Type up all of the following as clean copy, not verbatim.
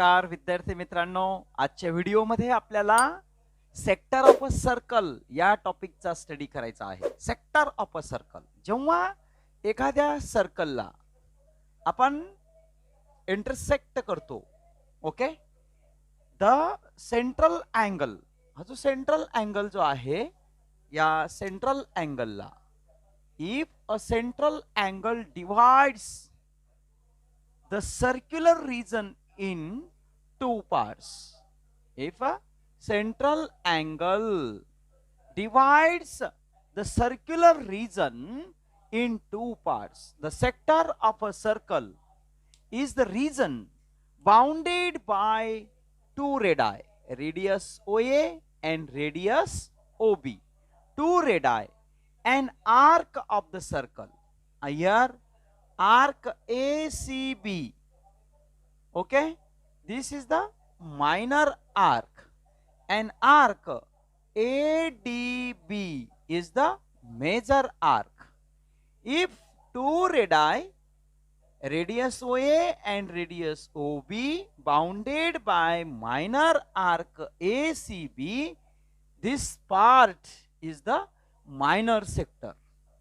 नमस्कार विद्यार्थी मित्रांनो, आजच्या व्हिडिओमध्ये आपल्याला सेक्टर ऑफ अ सर्कल या टॉपिकचा स्टडी करायचा आहे. सेक्टर ऑफ अ सर्कल, जेव्हा एखाद्या सर्कलला आपण इंटरसेक्ट करतो, ओके, द सेंट्रल अँगल, हा जो सेंट्रल अँगल जो आहे, या सेंट्रल अँगलला if a central angle divides the circular region in two parts. If a central angle divides the circular region in two parts, the sector of a circle is the region bounded by two radii, radius OA and radius OB. Two radii, an arc of the circle. Here arc ACB, okay, this is the minor arc, and arc ADB is the major arc. If two radii, radius OA and radius OB, bounded by minor arc ACB, this part is the minor sector,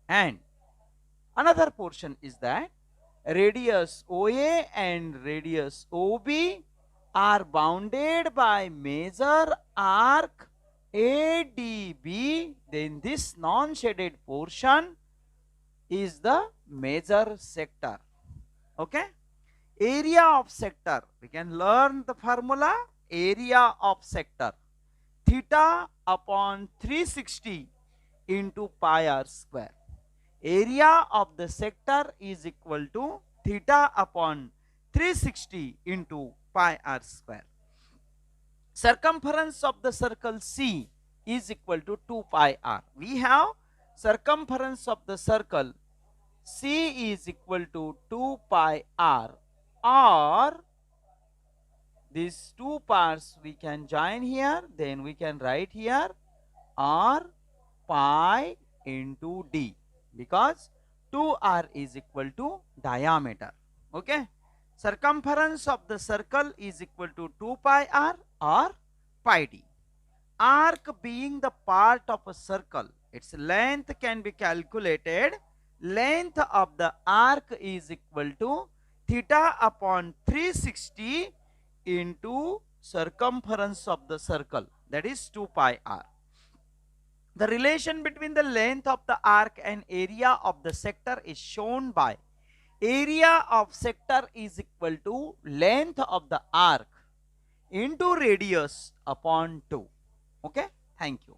and another portion is that radius OA and radius OB are bounded by major arc ADB, then this non-shaded portion is the major sector. Okay, area of sector, we can learn the formula. Area of sector, theta upon 360 into pi r square. Area of the sector is equal to theta upon 360 into pi r square. Circumference of the circle C is equal to 2 pi r. We have circumference of the circle C is equal to 2 pi r, or these two parts we can join here, then we can write here r pi into d, because 2r is equal to diameter. Okay, circumference of the circle is equal to 2 pi r or pi d. Arc being the part of a circle, its length can be calculated. Length of the arc is equal to theta upon 360 into circumference of the circle, that is 2 pi r. The relation between the length of the arc and area of the sector is shown by area of sector is equal to length of the arc into radius upon 2. Okay, thank you.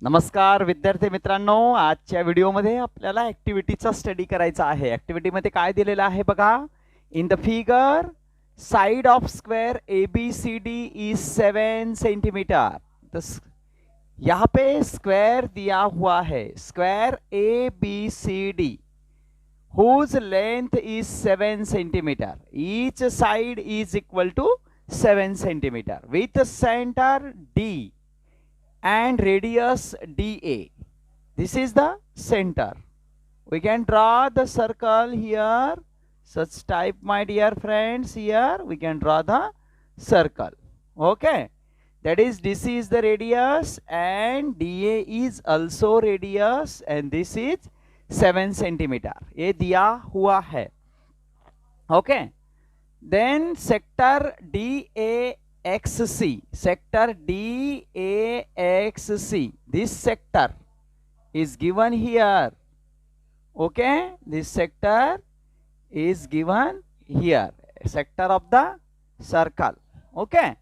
नमस्कार विद्यार्थी मित्रांनो, आजच्या व्हिडिओमध्ये आपल्याला ऍक्टिव्हिटीचा study करायचा आहे. ऍक्टिव्हिटीमध्ये काय दिलेलं आहे बघा. In the figure side of square ABCD is 7 centimetre. तो यहाँ पे स्क्वायर दिया हुआ है, square ABCD whose length is 7 centimeter. Each side is equal to 7 centimeter with center D and radius DA. This is the center. We can draw the circle here. Such type, my dear friends, here we can draw the circle. Okay, that is, this is the radius and DA is also radius, and this is 7 centimeter. ये दिया हुआ है. Okay, then sector DAXC, sector DAXC, this sector is given here. Okay, this sector is given here, sector of the circle. Okay,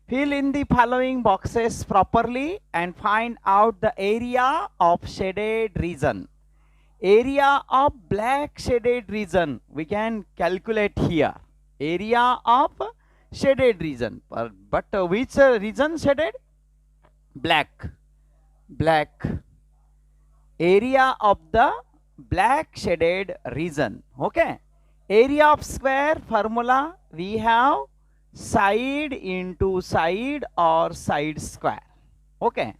fill in the following boxes properly and find out the area of shaded region. Area of black shaded region we can calculate here. Area of shaded region, but which region shaded? Black. Black. Area of the black shaded region. Okay, area of square formula, we have side into side or side square. Okay,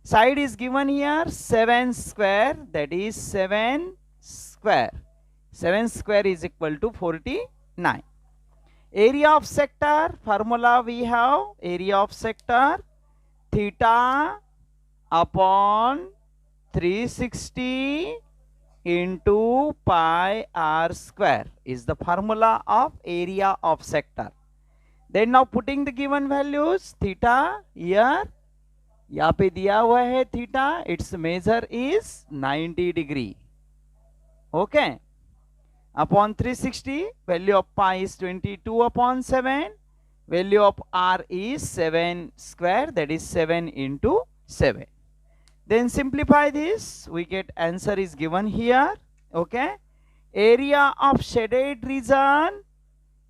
side is given here 7 square, that is 7 square. 7 square is equal to 40 9. Area of sector formula we have area of sector theta upon 360 into pi r square is the formula of area of sector. Then now putting the given values theta here यहाँ पे दिया हुआ है theta, it's measure is 90 degree. Okay, upon 360, value of pi is 22 upon 7, value of R is 7 square, that is 7 into 7. Then simplify this, we get answer is given here. Okay, area of shaded region,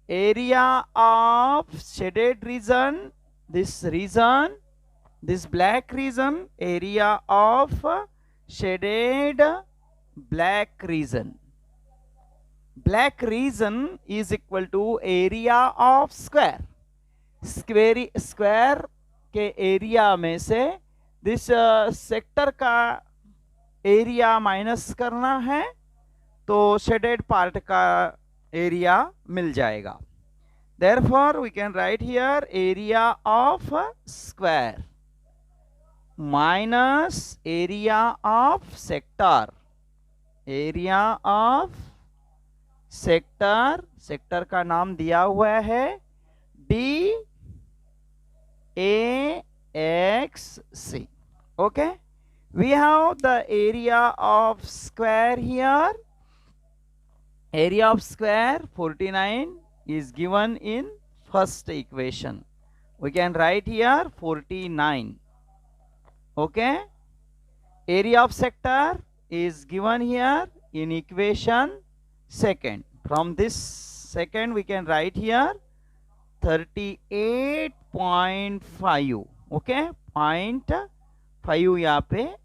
area of shaded region, this black region, area of shaded black region is equal to area of square. Square के area में से this sector का area minus करना है तो shaded part का area मिल जाएगा. Therefore we can write here area of square minus area of sector. Area of sector, sector का नाम दिया हुआ है D A X C. Okay, we have the area of square here. Area of square 49 is given in first equation. We can write here 49. Okay, area of sector is given here in equation second. From this second we can write here 38.5. Okay, 0.5 यहाँ पे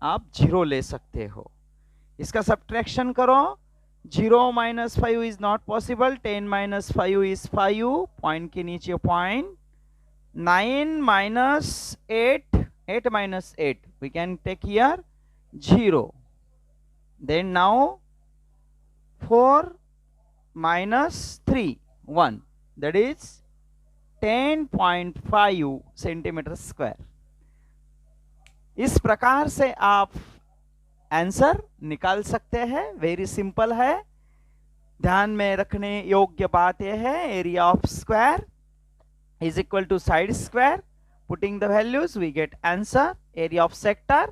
आप 0 ले सकते हो. इसका subtraction करो. 0 minus 5 is not possible. 10 minus 5 is 5. Point के नीचे point. 9 minus 8. 8 minus 8. We can take here 0. Then now 4 minus 3. 1. That is 10.5 centimeter square. इस प्रकार से आप आंसर निकाल सकते हैं. वेरी सिंपल है. ध्यान में रखने योग्य बात यह है area of square is equal to side square. Putting the values we get answer. Area of sector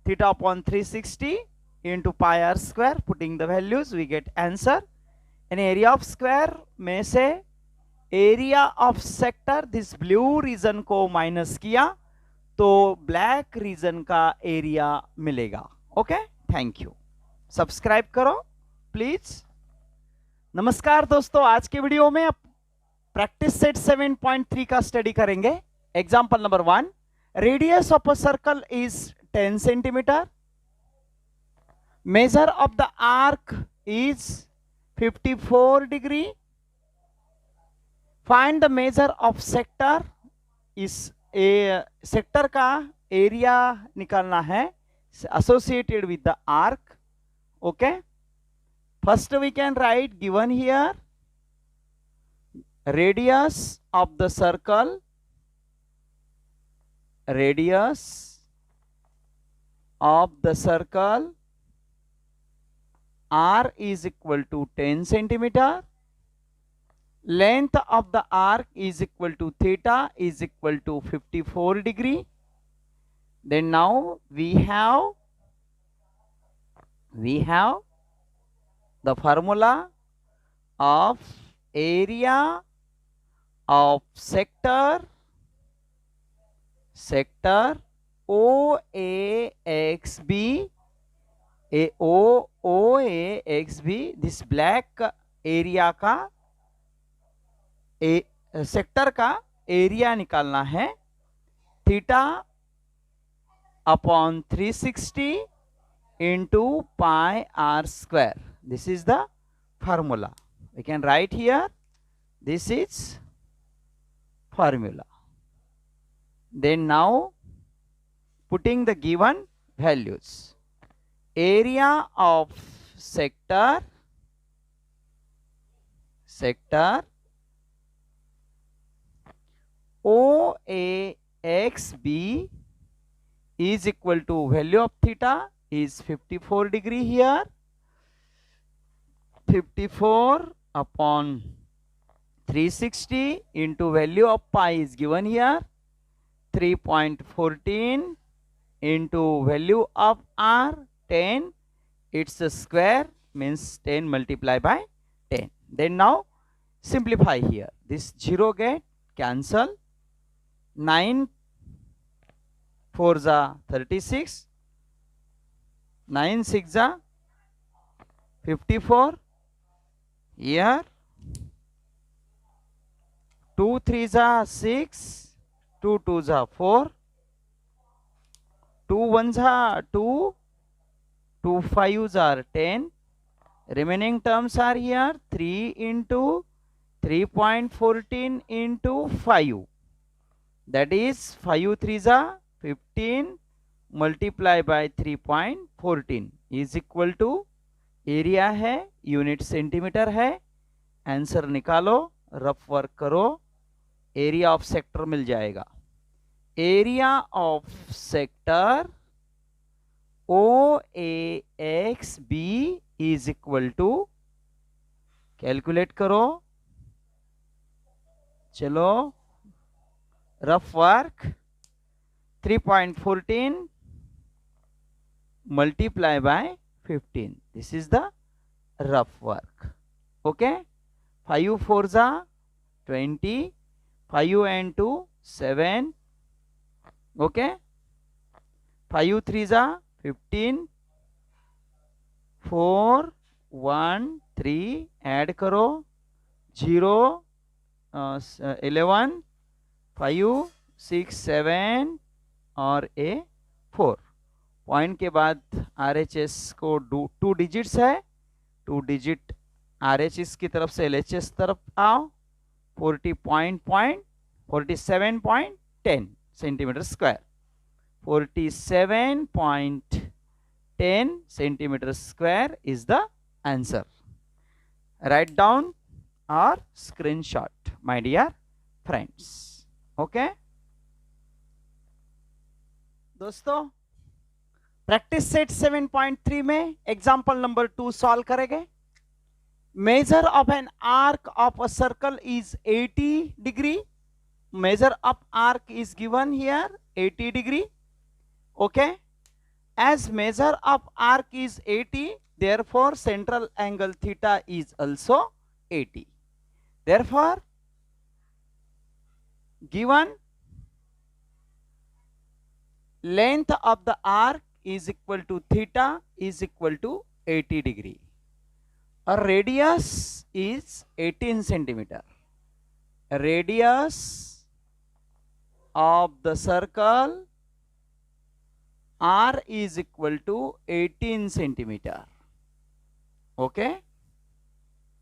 theta upon 360 into pi are square. Putting the values we get answer. And area of square में से area of sector this blue region को minus किया तो black region का area मिलेगा. Okay, thank you. Subscribe करो please. नमस्कार दोस्तों, आज के वीडियो में प्रैक्टिस सेट 7.3 का स्टडी करेंगे. Example number 1, radius of a circle is 10 centimetre. Measure of the arc is 54 degree. Find the measure of sector. इस सेक्टर का एरिया निकालना है associated with the arc. Okay, first we can write given here radius of the circle. Radius of the circle r is equal to 10 centimeter. Length of the arc is equal to theta is equal to 54 degree. Then now we have the formula of area of sector OAXB. OAXB this black area का sector का area निकालना है. Theta upon 360 into pi r square. This is the formula. We can write here this is formula. Then now putting the given values, area of sector sector OAXB is equal to value of theta is 54 degree here. 54 upon 360 into value of pi is given here. 3.14 into value of r 10. Its a square means 10 multiplied by 10. Then now simplify here. This 0 get cancel. 9 4s are 36. 9 6s are 54. Here 2 3s are 6. 2 2s are 4. 2 1s are 2. 2 5s are 10. Remaining terms are here 3 into 3.14 into 5. That is 5 3s are 15 multiplied by 3.14 is equal to area है unit centimetre है. Answer निकालो, rough work करो, area of sector मिल जाएगा. Area of sector OAXB is equal to, calculate करो, चलो rough work, 3.14 multiply by 15. This is the rough work. Okay. 5 4s are 20. 5 and 2 7. Okay. 5 3s are 15. 4 1 3 add करो, 0 11 5 6 7 और a 4. Point के बाद RHS को 2 digits है, 2 डिजिट RHS की तरफ से LHS तरफ आओ. 47.10 centimetre square. 47.10 centimetre square is the answer. Right down और screenshot my dear friends. Okay दोस्तों, प्रैक्टिस सेट 7.3 में एग्जांपल नंबर 2 सॉल्व करेंगे. Measure of an arc of a circle is 80 degree. Measure of arc is given here 80 degree. Okay, as measure of arc is 80, therefore central angle theta is also 80. Therefore given length of the arc is equal to theta is equal to 80 degree. A radius is 18 centimeter. Radius of the circle R is equal to 18 centimeter. Okay,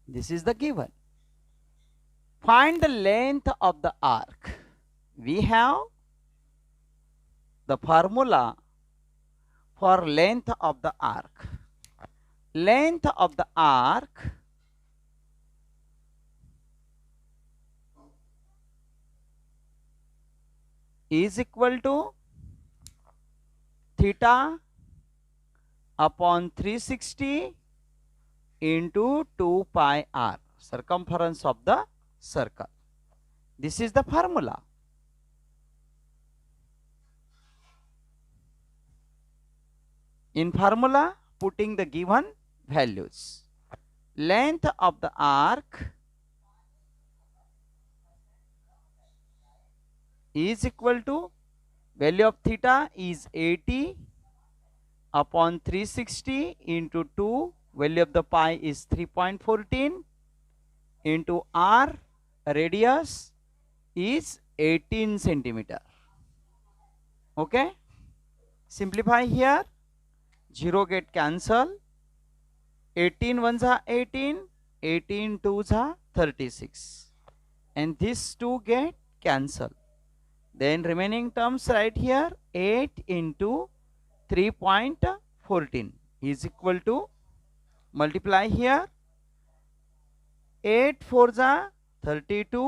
this is the given. Find the length of the arc. We have the formula for length of the arc. Length of the arc is equal to theta upon 360 into 2 pi r, circumference of the circle. This is the formula. In formula, putting the given values. Length of the arc is equal to, value of theta is 80 upon 360 into 2, value of the pi is 3.14 into r, radius is 18 centimeter. Okay, simplify here, 0 get cancel, 18 1s are 18, 18 2s are 36, and these 2 get cancel. Then remaining terms right here, 8 into 3.14 is equal to, multiply here, 8 4 जा 32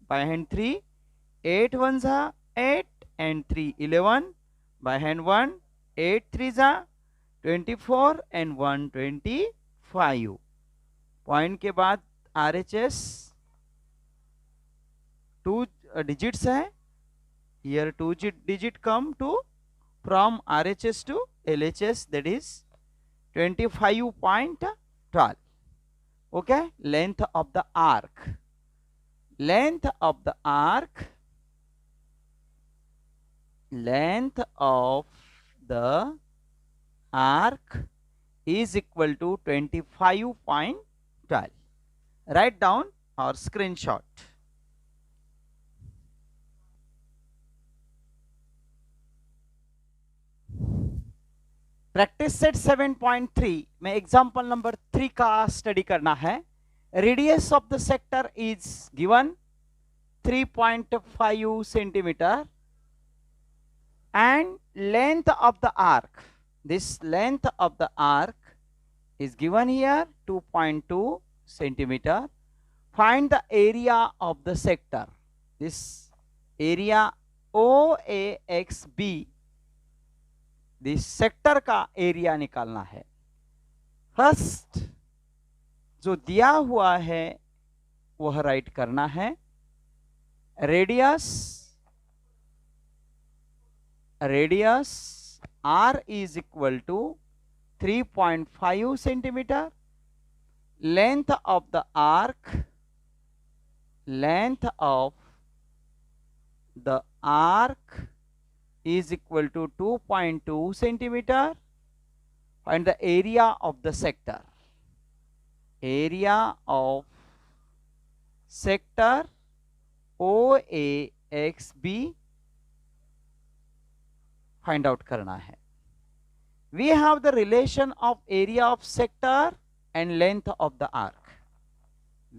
by hand 3, 8 1 जा 8 and 3 11 by hand 1, 8 3 जा 24 and 1 25. Point के बाद RHS 2 digits है. Here 2 digit come to from RHS to LHS, that is 25.12. Okay, length of the arc. Length of the arc. Length of the arc is equal to 25.12. Write down or screenshot. Practice set 7.3 में example number 3 का study करना है. Radius of the sector is given 3.5 centimetre and length of the arc, this length of the arc is given here 2.2 centimeter. Find the area of the sector. This area OAXB, this sector का area निकालना है. First जो दिया हुआ है वह right करना है. Radius R is equal to 3.5 centimeter. Length of the arc, length of the arc is equal to 2.2 centimeter. Find the area of the sector. Area of sector OAXB find out करना है. We have the relation of area of sector and length of the arc.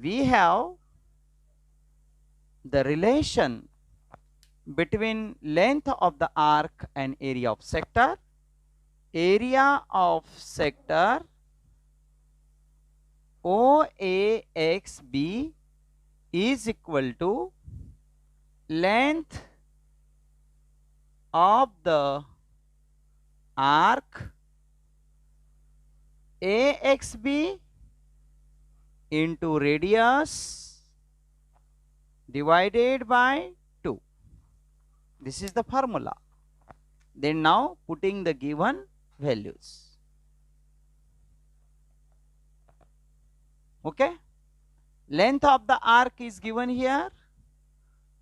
We have the relation between length of the arc and area of sector. Area of sector OAXB is equal to length of the arc AXB into radius divided by 2. This is the formula. Then now putting the given values. Okay, length of the arc is given here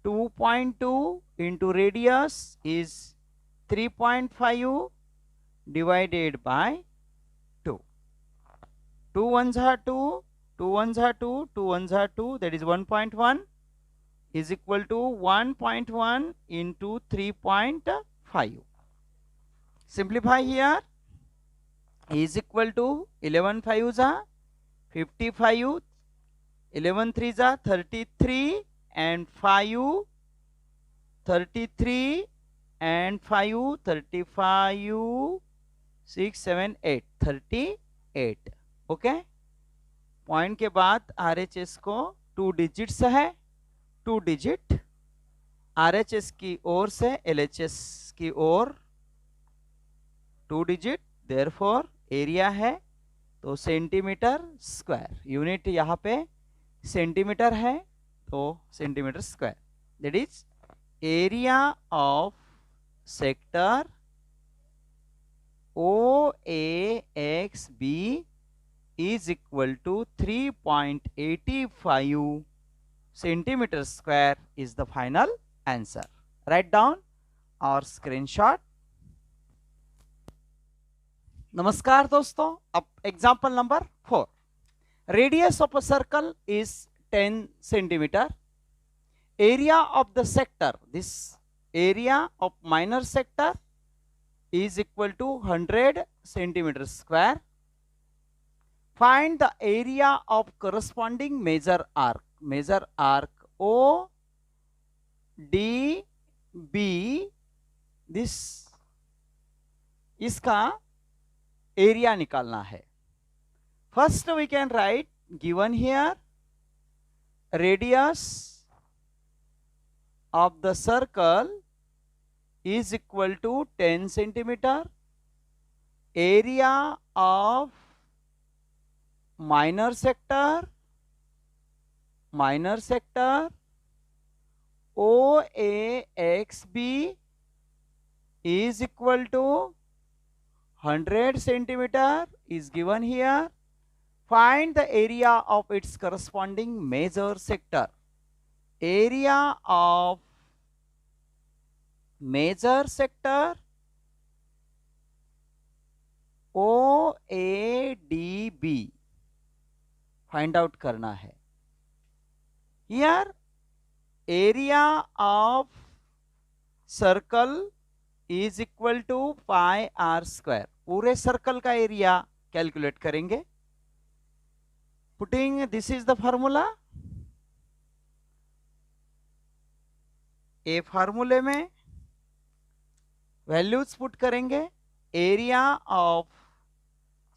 2.2 into radius is 3.5 divided by 2. 2 ones are 2, 2 ones are 2, 2 ones are 2, that is 1.1 is equal to 1.1 into 3.5. Simplify here, is equal to 11 5s are 55, 11 3s are 33 and 5 33 and 5 35 6 7 8 38. Okay, point के बाद RHS को 2 digits है, 2 digit RHS की ओर से LHS की ओर 2 digit, therefore area है तो centimetre square. Unit यहाँ पे सेंटीमीटर है तो centimetre square. That is area of sector OAXB is equal to 3.85 centimeter square is the final answer. Write down or screenshot. नमस्कार दोस्तों, अब example number 4. Radius of a circle is 10 centimeter. Area of the sector, this area of minor sector is equal to 100 centimeter square. Find the area of corresponding major arc. Major arc ODB, this इसका area निकालना है. First we can write given here radius of the circle is equal to 10 centimeter. Area of minor sector OAXB is equal to 100 centimeter is given here. Find the area of its corresponding major sector. Area of major sector OADB find out करना है. Here area of circle is equal to pi are square. पूरे circle का area calculate करेंगे. Putting this is the formula. ए फार्मूले में values put करेंगे. Area of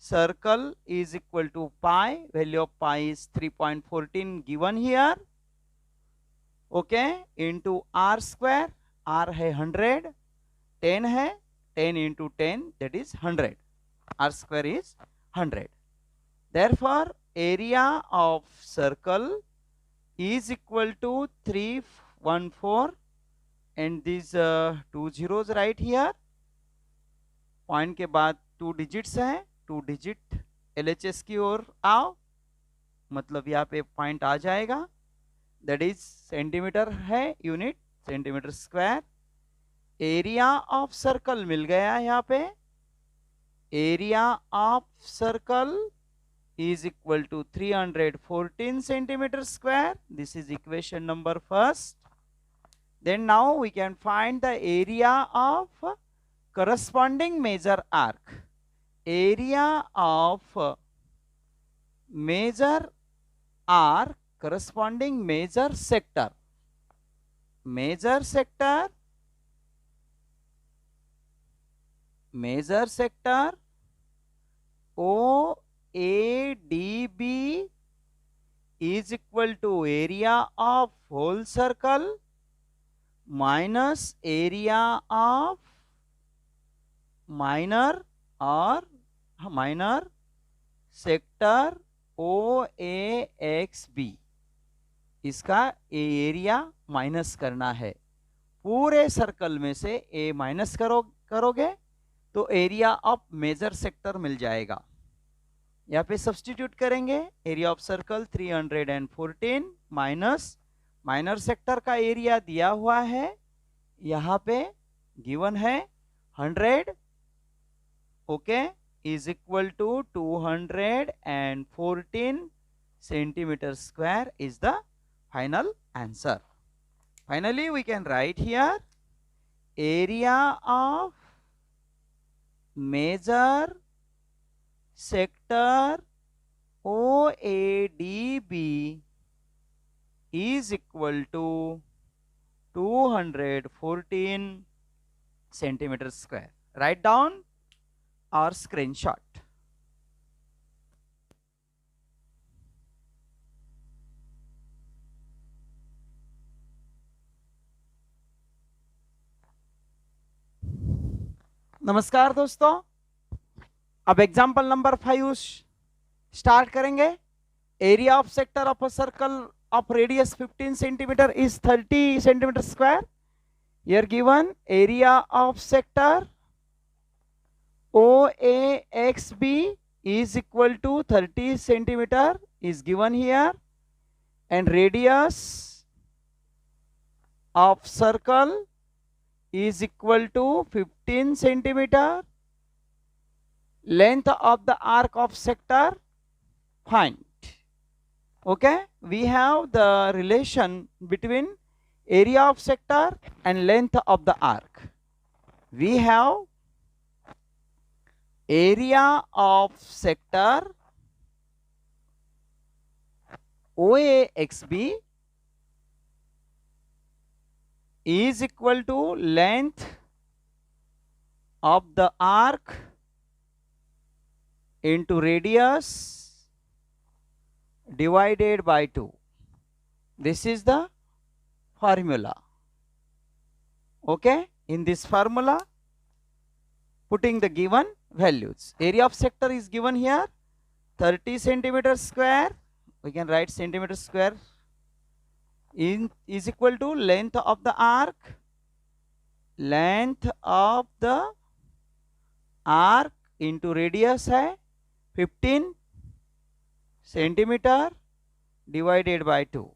circle is equal to pi. Value of pi is 3.14 given here. Okay, into r square. R है 100, 10 है, 10 into 10 that is 100. R square is 100. Therefore, area of circle is equal to 314 and these 2 zeros right here. Point के बाद 2 digits है. 2 digit LHS की ओर आओ, मतलब यहाँ पे पॉइंट आ जाएगा. दैट इज सेंटीमीटर है unit, centimetre square. Area of circle मिल गया यहाँ पे. Area of circle is equal to 314 centimetre square. This is equation number first. Then now we can find the area of corresponding major arc. Area of major arc corresponding major sector. Major sector OADB is equal to area of whole circle minus area of minor sector OAXB. इसका area minus करना है. पूरे circle में से ए minus करोगे तो area of major sector मिल जाएगा. यहाँ पे सब्स्टिट्यूट करेंगे. Area of circle 314 minus minor sector का एरिया दिया हुआ है, यहाँ पे गिवन है 100. Okay, is equal to 214 centimeter square is the final answer. Finally, we can write here area of major sector OADB is equal to 214 centimeter square. Write down or screenshot. नमस्कार दोस्तों, अब example number 5 start करेंगे. Area of sector of a circle of radius 15 centimetre is 30 centimetre square. Here given area of sector OAXB is equal to 30 centimeter is given here, and radius of circle is equal to 15 centimeter. Length of the arc of sector find. Okay, we have the relation between area of sector and length of the arc. We have area of sector OAXB is equal to length of the arc into radius divided by 2. This is the formula. Okay, in this formula, putting the given values. Area of sector is given here 30 centimeter square. We can write centimeter square is equal to length of the arc. Length of the arc into radius है 15 centimeter divided by 2.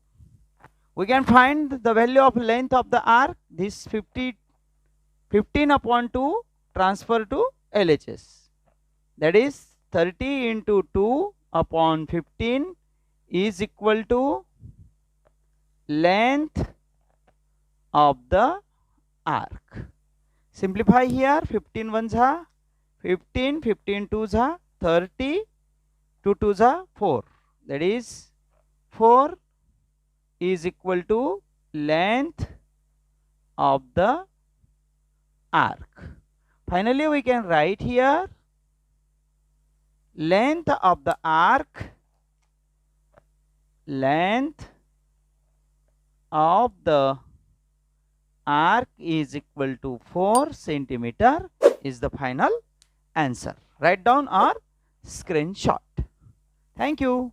We can find the value of length of the arc. This 15 upon 2 transfer to LHS. That is 30 into 2 upon 15 is equal to length of the arc. Simplify here. 15 ones are 15, 15 twos are 30, 2 twos are 4. That is 4 is equal to length of the arc. Finally, we can write here length of the arc. Length of the arc is equal to 4 centimeter is the final answer. Write down or screenshot. Thank you.